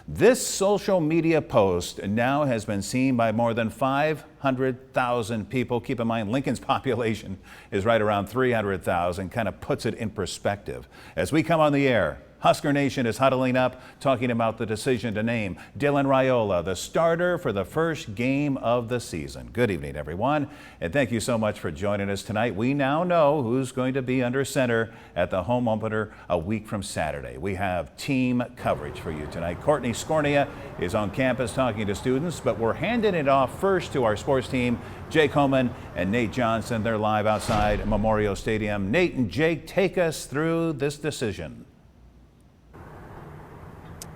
This social media post now has been seen by more than 500,000 people. Keep in mind, Lincoln's population is right around 300,000, kind of puts it in perspective. As we come on the air, Husker Nation is huddling up, talking about the decision to name Dylan Raiola the starter for the first game of the season. Good evening, everyone, and thank you so much for joining us tonight. We now know who's going to be under center at the home opener a week from Saturday. We have team coverage for you tonight. Courtney Scornia is on campus talking to students, but we're handing it off first to our sports team, Jake Homan and Nate Johnson. They're live outside Memorial Stadium. Nate and Jake, take us through this decision.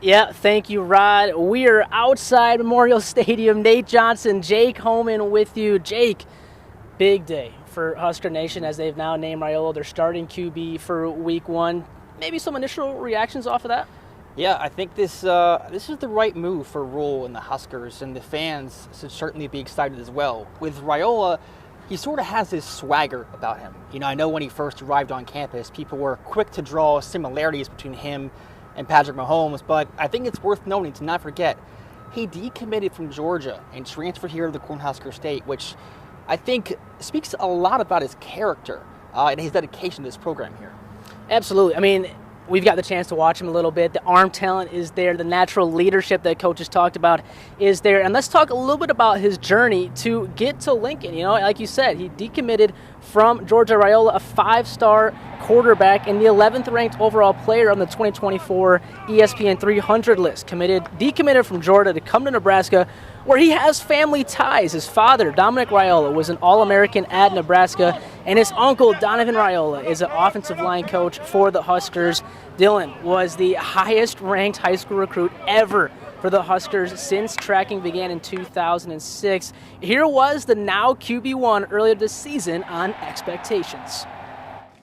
Yeah, thank you, Rod. We are outside Memorial Stadium. Nate Johnson, Jake Homan with you. Jake, big day for Husker Nation as they've now named Raiola their starting QB for week one. Maybe some initial reactions off of that? Yeah, I think this is the right move for Rule and the Huskers, and the fans should certainly be excited as well. With Raiola, he sort of has this swagger about him. You know, I know when he first arrived on campus, people were quick to draw similarities between him and Patrick Mahomes, but I think it's worth noting to not forget, he decommitted from Georgia and transferred here to the Cornhusker State, which I think speaks a lot about his character and his dedication to this program here. Absolutely. I mean, we've got the chance to watch him a little bit. The arm talent is there. The natural leadership that coach has talked about is there. And let's talk a little bit about his journey to get to Lincoln. You know, like you said, he decommitted from Georgia. Raiola, a five-star quarterback and the 11th ranked overall player on the 2024 ESPN 300 list. Decommitted from Georgia to come to Nebraska, where he has family ties. His father, Dominic Raiola, was an All-American at Nebraska, and his uncle, Donovan Raiola, is an offensive line coach for the Huskers. Dylan was the highest-ranked high school recruit ever for the Huskers since tracking began in 2006. Here was the now QB1 earlier this season on expectations.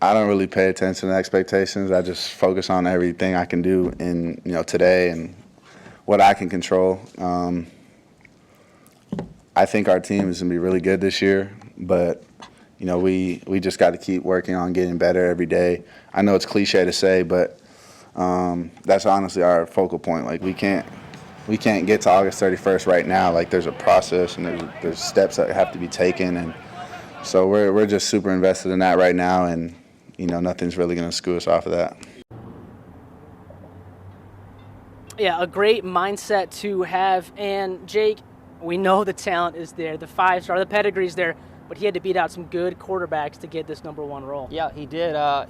I don't really pay attention to expectations. I just focus on everything I can do in today and what I can control. I think our team is going to be really good this year, but we just got to keep working on getting better every day. I know it's cliche to say, but that's honestly our focal point. Like we can't get to August 31st right now. Like there's a process and there's steps that have to be taken, and so we're just super invested in that right now, and nothing's really going to screw us off of that. Yeah, a great mindset to have. And Jake, we know the talent is there, the five-star, the pedigree's there, but he had to beat out some good quarterbacks to get this #1 role. Yeah, he did. I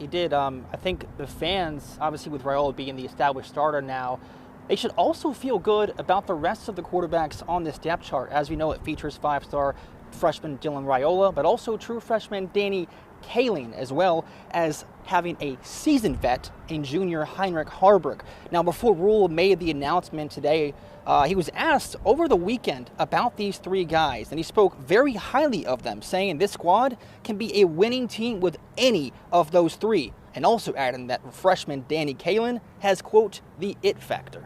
think the fans, obviously with Raiola being the established starter now, they should also feel good about the rest of the quarterbacks on this depth chart. As we know, it features five-star freshman Dylan Raiola, but also true freshman Danny Kaling, as well as having a seasoned vet in junior Heinrich Harburg. Now, before Rule made the announcement today, he was asked over the weekend about these three guys, and he spoke very highly of them, saying this squad can be a winning team with any of those three, and also adding that freshman Danny Kaling has, quote, the it factor.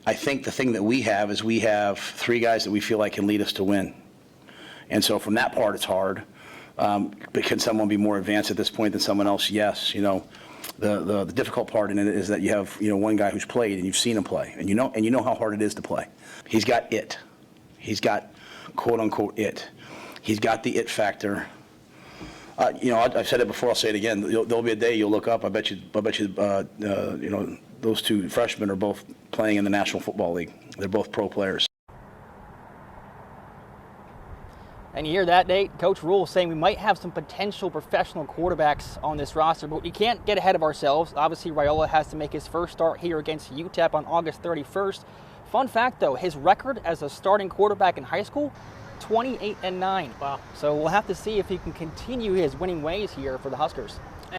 I think the thing that we have is we have three guys that we feel like can lead us to win. And so from that part, it's hard. But can someone be more advanced at this point than someone else? Yes. The difficult part in it is that you have one guy who's played and you've seen him play, and you know how hard it is to play. He's got it. He's got quote unquote it. He's got the it factor. I've said it before. I'll say it again. There'll be a day you'll look up. I bet you. Those two freshmen are both playing in the National Football League. They're both pro players. And you hear that, Nate? Coach Rule saying we might have some potential professional quarterbacks on this roster, but we can't get ahead of ourselves. Obviously, Raiola has to make his first start here against UTEP on August 31st. Fun fact, though, his record as a starting quarterback in high school, 28-9. Wow. So we'll have to see if he can continue his winning ways here for the Huskers.